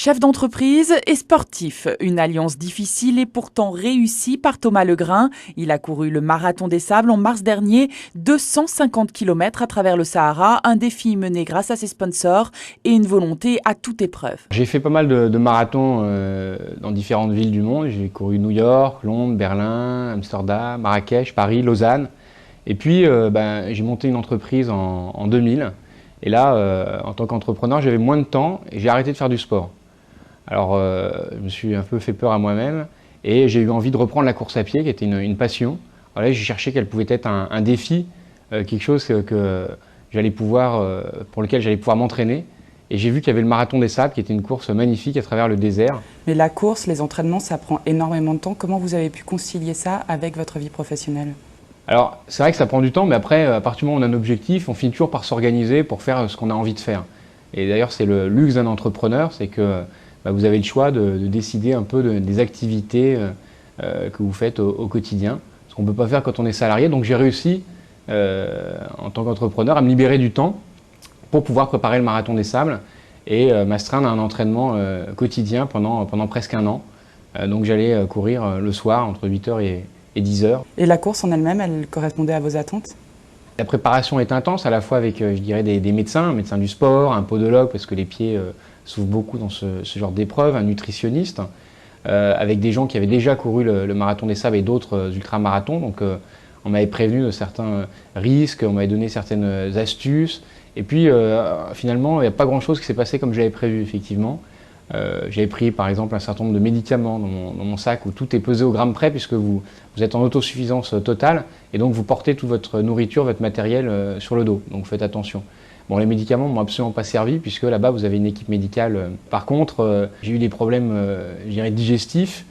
Chef d'entreprise et sportif, une alliance difficile et pourtant réussie par Thomas Legrain. Il a couru le Marathon des Sables en mars dernier, 250 km à travers le Sahara, un défi mené grâce à ses sponsors et une volonté à toute épreuve. J'ai fait pas mal de marathons dans différentes villes du monde. J'ai couru New York, Londres, Berlin, Amsterdam, Marrakech, Paris, Lausanne. Et puis j'ai monté une entreprise en 2000. Et là, en tant qu'entrepreneur, j'avais moins de temps et j'ai arrêté de faire du sport. Alors, je me suis un peu fait peur à moi-même et j'ai eu envie de reprendre la course à pied, qui était une passion. Voilà, j'ai cherché quel pouvait être un défi, quelque chose que j'allais pouvoir, pour lequel j'allais pouvoir m'entraîner. Et j'ai vu qu'il y avait le Marathon des Sables, qui était une course magnifique à travers le désert. Mais la course, les entraînements, ça prend énormément de temps. Comment vous avez pu concilier ça avec votre vie professionnelle ? Alors, c'est vrai que ça prend du temps, mais après, à partir du moment où on a un objectif, on finit toujours par s'organiser pour faire ce qu'on a envie de faire. Et d'ailleurs, c'est le luxe d'un entrepreneur, c'est que vous avez le choix de décider un peu des activités que vous faites au quotidien, ce qu'on ne peut pas faire quand on est salarié. Donc j'ai réussi, en tant qu'entrepreneur, à me libérer du temps pour pouvoir préparer le Marathon des Sables et m'astreindre à un entraînement quotidien pendant presque un an. Donc j'allais courir le soir entre 8h et 10h. Et la course en elle-même, elle correspondait à vos attentes ? La préparation est intense, à la fois avec, je dirais, des médecins, un médecin du sport, un podologue, parce que les pieds souffrent beaucoup dans ce genre d'épreuve, un nutritionniste, avec des gens qui avaient déjà couru le Marathon des Sables et d'autres ultramarathons. Donc on m'avait prévenu de certains risques, on m'avait donné certaines astuces. Et puis finalement, il n'y a pas grand-chose qui s'est passé comme j'avais prévu, effectivement. J'avais pris par exemple un certain nombre de médicaments dans mon sac où tout est pesé au gramme près puisque vous êtes en autosuffisance totale et donc vous portez toute votre nourriture, votre matériel sur le dos, donc faites attention. Bon, les médicaments ne m'ont absolument pas servi puisque là-bas vous avez une équipe médicale. Par contre, j'ai eu des problèmes je dirais digestifs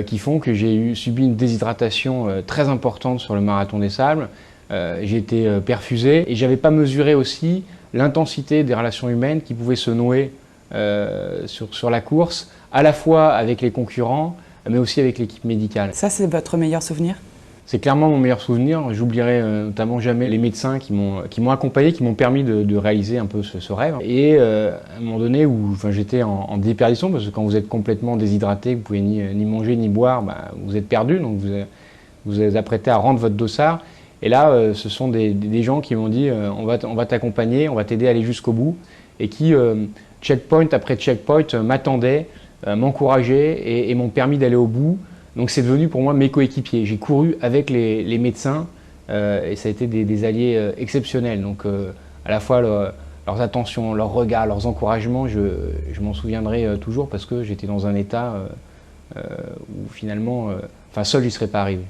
qui font que j'ai subi une déshydratation très importante sur le Marathon des Sables. J'ai été perfusé et j'avais pas mesuré aussi l'intensité des relations humaines qui pouvaient se nouer sur la course, à la fois avec les concurrents, mais aussi avec l'équipe médicale. Ça, c'est votre meilleur souvenir ? C'est clairement mon meilleur souvenir. J'oublierai notamment jamais les médecins qui m'ont accompagné, qui m'ont permis de réaliser un peu ce rêve. Et à un moment donné où j'étais en déperdition, parce que quand vous êtes complètement déshydraté, vous pouvez ni manger ni boire, vous êtes perdu, donc vous êtes apprêté à rendre votre dossard. Et là, ce sont des gens qui m'ont dit on va t'accompagner, on va t'aider à aller jusqu'au bout, et qui checkpoint après checkpoint m'attendaient, m'encourageaient et m'ont permis d'aller au bout. Donc c'est devenu pour moi mes coéquipiers. J'ai couru avec les médecins et ça a été des alliés exceptionnels. Donc à la fois leurs attentions, leurs regards, leurs encouragements, je m'en souviendrai toujours parce que j'étais dans un état où finalement, seul j'y serais pas arrivé.